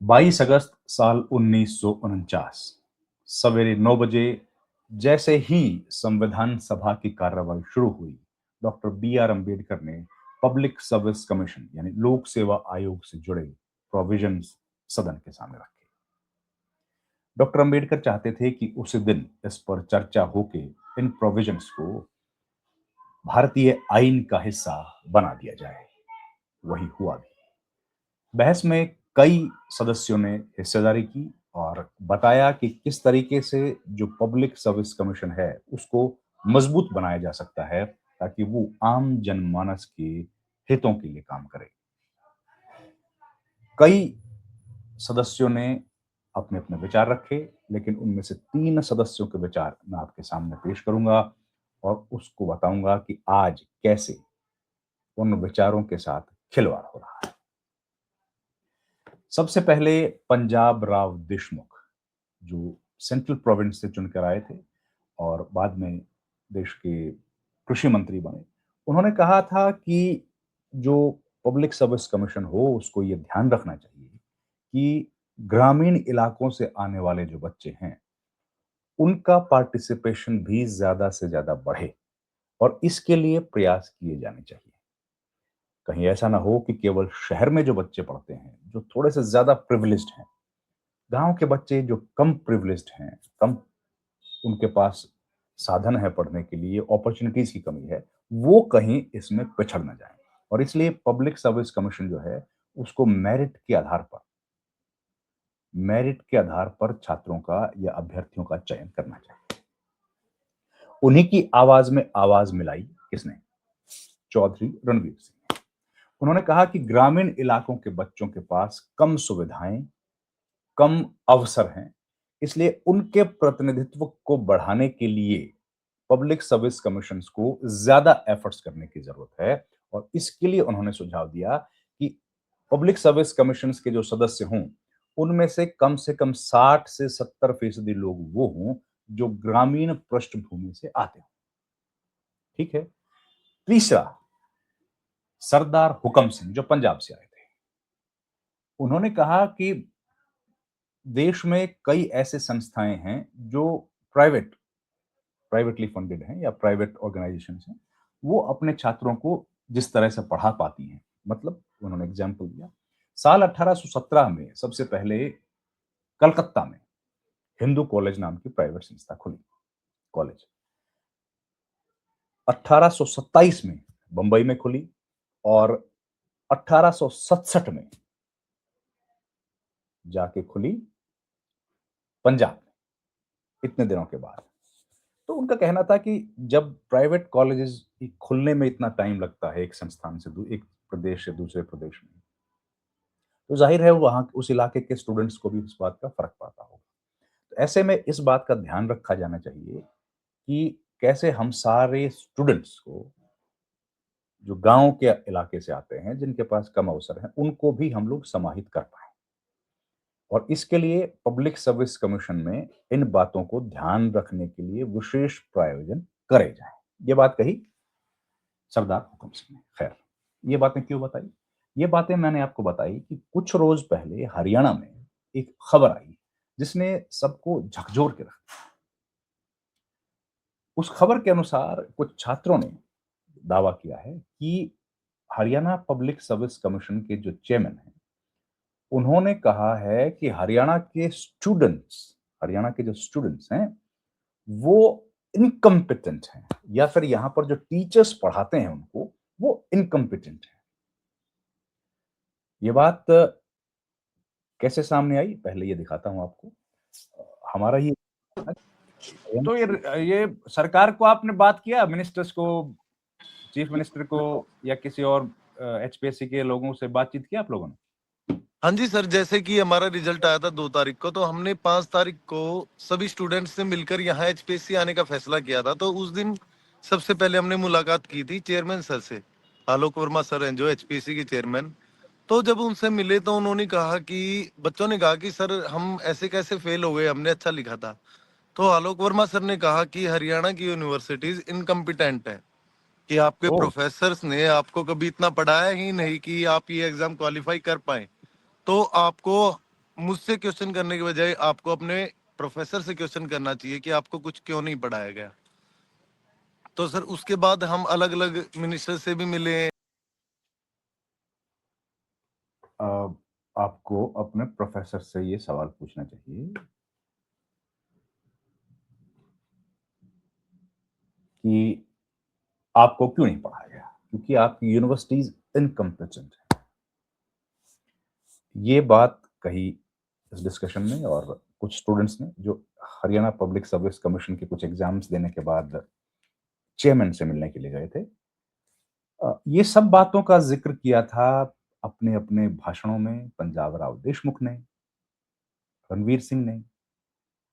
22 अगस्त साल 1949 सवेरे 9 बजे जैसे ही संविधान सभा की कार्रवाई शुरू हुई, डॉक्टर बी आर अंबेडकर ने पब्लिक सर्विस कमीशन यानी लोक सेवा आयोग से जुड़े प्रोविजंस सदन के सामने रखे। डॉक्टर अंबेडकर चाहते थे कि उसी दिन इस पर चर्चा होके इन प्रोविजंस को भारतीय आईन का हिस्सा बना दिया जाए। वही हुआ भी। बहस में कई सदस्यों ने हिस्सेदारी की और बताया कि किस तरीके से जो पब्लिक सर्विस कमीशन है उसको मजबूत बनाया जा सकता है ताकि वो आम जनमानस के हितों के लिए काम करे। कई सदस्यों ने अपने अपने विचार रखे, लेकिन उनमें से 3 सदस्यों के विचार मैं आपके सामने पेश करूंगा और उसको बताऊंगा कि आज कैसे उन विचारों के साथ खिलवाड़ हो रहा है। सबसे पहले पंजाब राव देशमुख, जो सेंट्रल प्रोविंस से चुनकर आए थे और बाद में देश के कृषि मंत्री बने। उन्होंने कहा था कि जो पब्लिक सर्विस कमीशन हो उसको ये ध्यान रखना चाहिए कि ग्रामीण इलाकों से आने वाले जो बच्चे हैं, उनका पार्टिसिपेशन भी ज्यादा से ज्यादा बढ़े और इसके लिए प्रयास किए जाने चाहिए। कहीं ऐसा ना हो कि केवल शहर में जो बच्चे पढ़ते हैं, जो थोड़े से ज्यादा प्रिविलेज्ड हैं, गांव के बच्चे जो कम प्रिविलेज्ड हैं, कम उनके पास साधन है पढ़ने के लिए, अपॉर्चुनिटीज की कमी है, वो कहीं इसमें पिछड़ ना जाए। और इसलिए पब्लिक सर्विस कमीशन जो है उसको मेरिट के आधार पर छात्रों का या अभ्यर्थियों का चयन करना चाहिए। उन्हीं की आवाज में आवाज मिलाई किसने? चौधरी रणवीर सिंह। उन्होंने कहा कि ग्रामीण इलाकों के बच्चों के पास कम सुविधाएं, कम अवसर हैं, इसलिए उनके प्रतिनिधित्व को बढ़ाने के लिए पब्लिक सर्विस कमीशंस को ज्यादा एफर्ट्स करने की जरूरत है। और इसके लिए उन्होंने सुझाव दिया कि पब्लिक सर्विस कमीशंस के जो सदस्य हों, उनमें से कम 60 से 70% लोग वो हों जो ग्रामीण पृष्ठभूमि से आते हों। ठीक है। तीसरा, सरदार हुकम सिंह जो पंजाब से आए थे, उन्होंने कहा कि देश में कई ऐसे संस्थाएं हैं जो प्राइवेटली फंडेड हैं या प्राइवेट ऑर्गेनाइजेशंस हैं, वो अपने छात्रों को जिस तरह से पढ़ा पाती हैं। मतलब उन्होंने एग्जाम्पल दिया, साल 1817 में सबसे पहले कलकत्ता में हिंदू कॉलेज नाम की प्राइवेट संस्था खुली, कॉलेज। 1827 में बंबई में खुली और 1867 में जाके खुली पंजाब में, इतने दिनों के बाद। तो उनका कहना था कि जब प्राइवेट कॉलेजेस खुलने में इतना टाइम लगता है एक संस्थान से एक प्रदेश से दूसरे प्रदेश में, तो जाहिर है वहां उस इलाके के स्टूडेंट्स को भी इस बात का फर्क पड़ता होगा। तो ऐसे में इस बात का ध्यान रखा जाना चाहिए कि कैसे हम सारे स्टूडेंट्स को जो गांव के इलाके से आते हैं, जिनके पास कम अवसर है, उनको भी हम लोग समाहित कर पाए। और इसके लिए पब्लिक सर्विस कमीशन में इन बातों को ध्यान रखने के लिए विशेष प्रायोजन करे जाए। ये बात कही सरदार हुकम सिंह ने। खैर, ये बातें क्यों बताई? ये बातें मैंने आपको बताई कि कुछ रोज पहले हरियाणा में एक खबर आई जिसने सबको झकझोर के रख दिया। उस खबर के अनुसार कुछ छात्रों ने दावा किया है कि हरियाणा पब्लिक सर्विस कमीशन के जो चेयरमैन हैं, उन्होंने कहा है कि हरियाणा के जो स्टूडेंट्स हैं, वो इनकम्पिटेंट हैं, या फिर यहां पर जो टीचर्स पढ़ाते हैं उनको, वो इनकम्पिटेंट हैं। ये बात कैसे सामने आई, पहले ये दिखाता हूं आपको। हमारा ये तो ये सरकार को आपने बात किया, मिनिस्टर्स को, चीफ मिनिस्टर को या किसी और एचपीएससी के लोगों से बातचीत की आप लोगों ने? हाँ जी सर, जैसे कि हमारा रिजल्ट आया था 2 तारीख को, तो हमने 5 तारीख को सभी स्टूडेंट्स से मिलकर यहाँ एचपीएससी आने का फैसला किया था। तो उस दिन सबसे पहले हमने मुलाकात की थी चेयरमैन सर से। आलोक वर्मा सर हैं जो एचपीएससी के चेयरमैन। तो जब उनसे मिले तो उन्होंने कहा कि बच्चों ने कहा कि सर हम ऐसे कैसे फेल हो गए, हमने अच्छा लिखा था। तो आलोक वर्मा सर ने कहा कि हरियाणा की यूनिवर्सिटीज इनकम्पिटेंट है, कि आपके ओ, प्रोफेसर्स ने आपको कभी इतना पढ़ाया ही नहीं कि आप ये एग्जाम क्वालिफाई कर पाए। तो आपको मुझसे क्वेश्चन करने के बजाय आपको अपने प्रोफेसर से क्वेश्चन करना चाहिए कि आपको कुछ क्यों नहीं पढ़ाया गया। तो सर उसके बाद हम अलग अलग मिनिस्टर से भी मिले। आपको अपने प्रोफेसर से ये सवाल पूछना चाहिए कि आपको क्यों नहीं पढ़ाया गया, क्योंकि आपकी यूनिवर्सिटीज इनकम्पिटेंट है। ये बात कही इस डिस्कशन में, और कुछ स्टूडेंट्स ने जो हरियाणा पब्लिक सर्विस कमीशन के कुछ एग्जाम्स देने के बाद चेयरमैन से मिलने के लिए गए थे। ये सब बातों का जिक्र किया था अपने अपने भाषणों में पंजाब राव देशमुख ने, रणवीर सिंह ने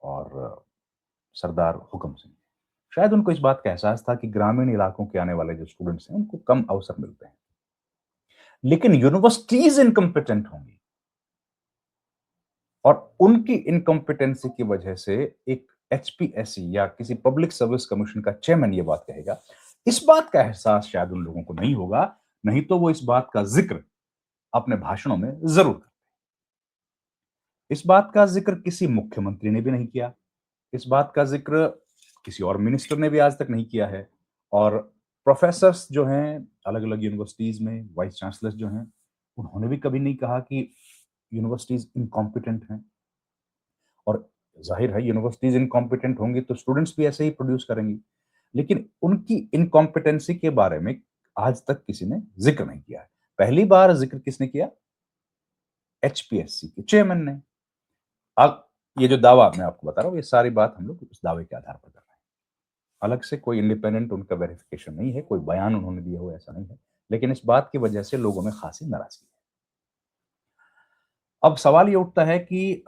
और सरदार हुकम सिंह ने। शायद उनको इस बात का एहसास था कि ग्रामीण इलाकों के आने वाले जो स्टूडेंट्स हैं उनको कम अवसर मिलते हैं, लेकिन यूनिवर्सिटीज इनकम्पिटेंट होंगी और उनकी इनकम्पिटेंसी की वजह से एक एचपीएससी या किसी पब्लिक सर्विस कमीशन का चेयरमैन ये बात कहेगा। इस बात का एहसास शायद उन लोगों को नहीं होगा, नहीं तो वो इस बात का जिक्र अपने भाषणों में जरूर करते। इस बात का जिक्र किसी मुख्यमंत्री ने भी नहीं किया, इस बात का जिक्र किसी और मिनिस्टर ने भी आज तक नहीं किया है। और प्रोफेसर्स जो हैं अलग अलग यूनिवर्सिटीज में, वाइस चांसलर्स जो हैं, उन्होंने भी कभी नहीं कहा कि यूनिवर्सिटीज इनकॉम्पिटेंट हैं। और जाहिर है यूनिवर्सिटीज इनकॉम्पिटेंट होंगी तो स्टूडेंट्स भी ऐसे ही प्रोड्यूस करेंगी, लेकिन उनकी इनकॉम्पिटेंसी के बारे में आज तक किसी ने जिक्र नहीं किया है। पहली बार जिक्र किसने किया? एचपीएससी के चेयरमैन ने। अब ये जो दावा मैं आपको बता रहा हूं, ये सारी बात हम लोग उस दावे के आधार पर कर रहे हैं। अलग से कोई इंडिपेंडेंट उनका वेरिफिकेशन नहीं है, कोई बयान उन्होंने दिया हो ऐसा नहीं है, लेकिन इस बात की वजह से लोगों में खासी नाराजगी है। अब सवाल ये उठता है कि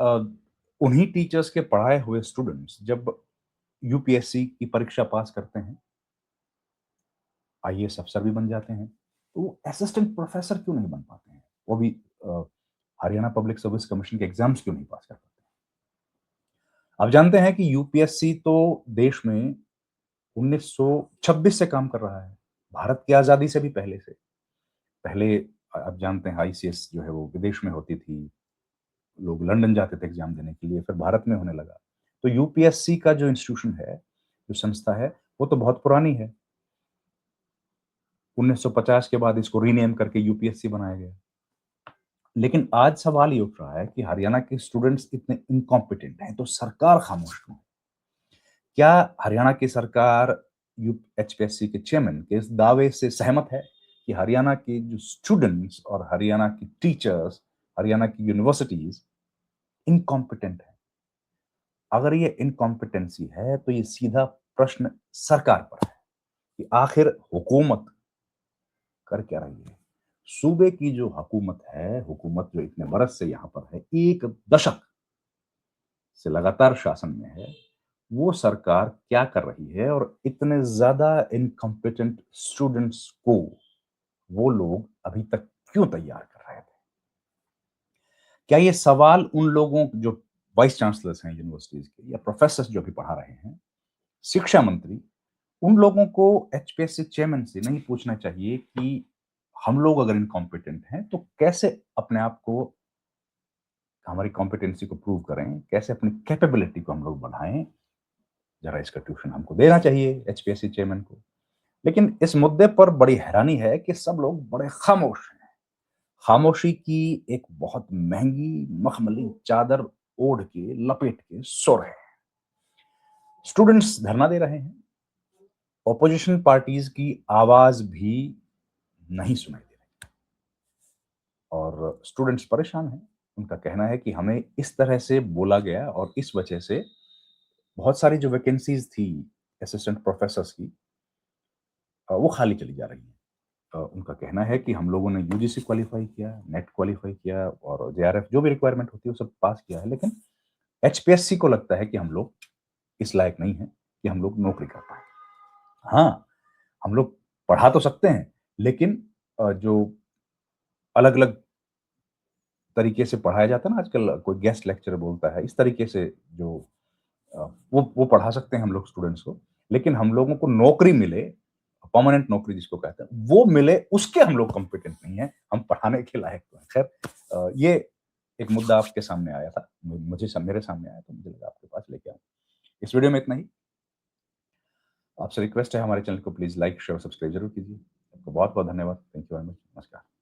उन्हीं टीचर्स के पढ़ाए हुए स्टूडेंट्स जब यूपीएससी की परीक्षा पास करते हैं, आईएएस अफसर भी बन जाते हैं, तो वो असिस्टेंट प्रोफेसर क्यों नहीं बन पाते हैं? वो भी हरियाणा पब्लिक सर्विस कमीशन के एग्जाम्स क्यों नहीं पास कर पाते? आप जानते हैं कि यूपीएससी तो देश में 1926 से काम कर रहा है, भारत की आजादी से भी पहले से। पहले आप जानते हैं आईसीएस जो है वो विदेश में होती थी, लोग लंदन जाते थे एग्जाम देने के लिए, फिर भारत में होने लगा। तो यूपीएससी का जो इंस्टीट्यूशन है, जो संस्था है, वो तो बहुत पुरानी है। 1950 के बाद इसको रीनेम करके यूपीएससी बनाया गया। लेकिन आज सवाल ये उठ रहा है कि हरियाणा के स्टूडेंट्स इतने इनकॉम्पिटेंट हैं तो सरकार खामोश क्यों है? क्या हरियाणा की सरकार एचपीएससी के चेयरमैन के इस दावे से सहमत है कि हरियाणा के जो स्टूडेंट्स और हरियाणा की टीचर्स, हरियाणा की यूनिवर्सिटीज इनकॉम्पिटेंट है? अगर ये इनकॉम्पिटेंसी है तो ये सीधा प्रश्न सरकार पर है कि आखिर हुकूमत कर क्या रही है। सूबे की जो हुकूमत है, हुकूमत जो इतने बरस से यहां पर है, 1 दशक से लगातार शासन में है, वो सरकार क्या कर रही है और इतने ज्यादा इनकॉम्पिटेंट स्टूडेंट्स को वो लोग अभी तक क्यों तैयार कर रहे थे? क्या ये सवाल उन लोगों जो वाइस चांसलर्स हैं यूनिवर्सिटीज के या प्रोफेसर जो भी पढ़ा रहे हैं, शिक्षा मंत्री, उन लोगों को एचपीएससी चेयरमैन से नहीं पूछना चाहिए कि हम लोग अगर इनकॉम्पिटेंट हैं तो कैसे अपने आप को, हमारी कॉम्पिटेंसी को प्रूव करें, कैसे अपनी कैपेबिलिटी को हम लोग बढ़ाएं? जरा इसका ट्यूशन हमको देना चाहिए एचपीएससी चेयरमैन को। लेकिन इस मुद्दे पर बड़ी हैरानी है कि सब लोग बड़े खामोश हैं। खामोशी की एक बहुत महंगी मखमली चादर ओढ़ के, लपेट के सो रहे हैं। स्टूडेंट्स धरना दे रहे हैं, ऑपोजिशन पार्टीज की आवाज भी नहीं सुनाई दे रही और स्टूडेंट्स परेशान हैं। उनका कहना है कि हमें इस तरह से बोला गया और इस वजह से बहुत सारी जो वैकेंसीज थी असिस्टेंट प्रोफेसर्स की, वो खाली चली जा रही हैं। उनका कहना है कि हम लोगों ने यूजीसी क्वालिफाई किया, नेट क्वालिफाई किया और जेआरएफ जो भी रिक्वायरमेंट होती है वो सब पास किया है, लेकिन एचपीएससी को लगता है कि हम लोग इस लायक नहीं है कि हम लोग नौकरी कर पाए। हाँ, हम लोग पढ़ा तो सकते हैं, लेकिन जो अलग अलग तरीके से पढ़ाया जाता है ना, आजकल कोई गेस्ट लेक्चरर बोलता है, इस तरीके से जो वो पढ़ा सकते हैं हम लोग स्टूडेंट्स को, लेकिन हम लोगों को नौकरी मिले, परमानेंट नौकरी जिसको कहते हैं, वो मिले, उसके हम लोग कॉम्पिटेंट नहीं है, हम पढ़ाने के लायक तो है। खैर, ये एक मुद्दा आपके सामने आया था, मेरे सामने आया, तो मुझे लगा आपके पास लेके आऊँ। इस वीडियो में इतना ही। आपसे रिक्वेस्ट है, हमारे चैनल को प्लीज़ लाइक, शेयर और सब्सक्राइब ज़रूर कीजिए। आपको बहुत-बहुत धन्यवाद। Thank you very much. नमस्कार।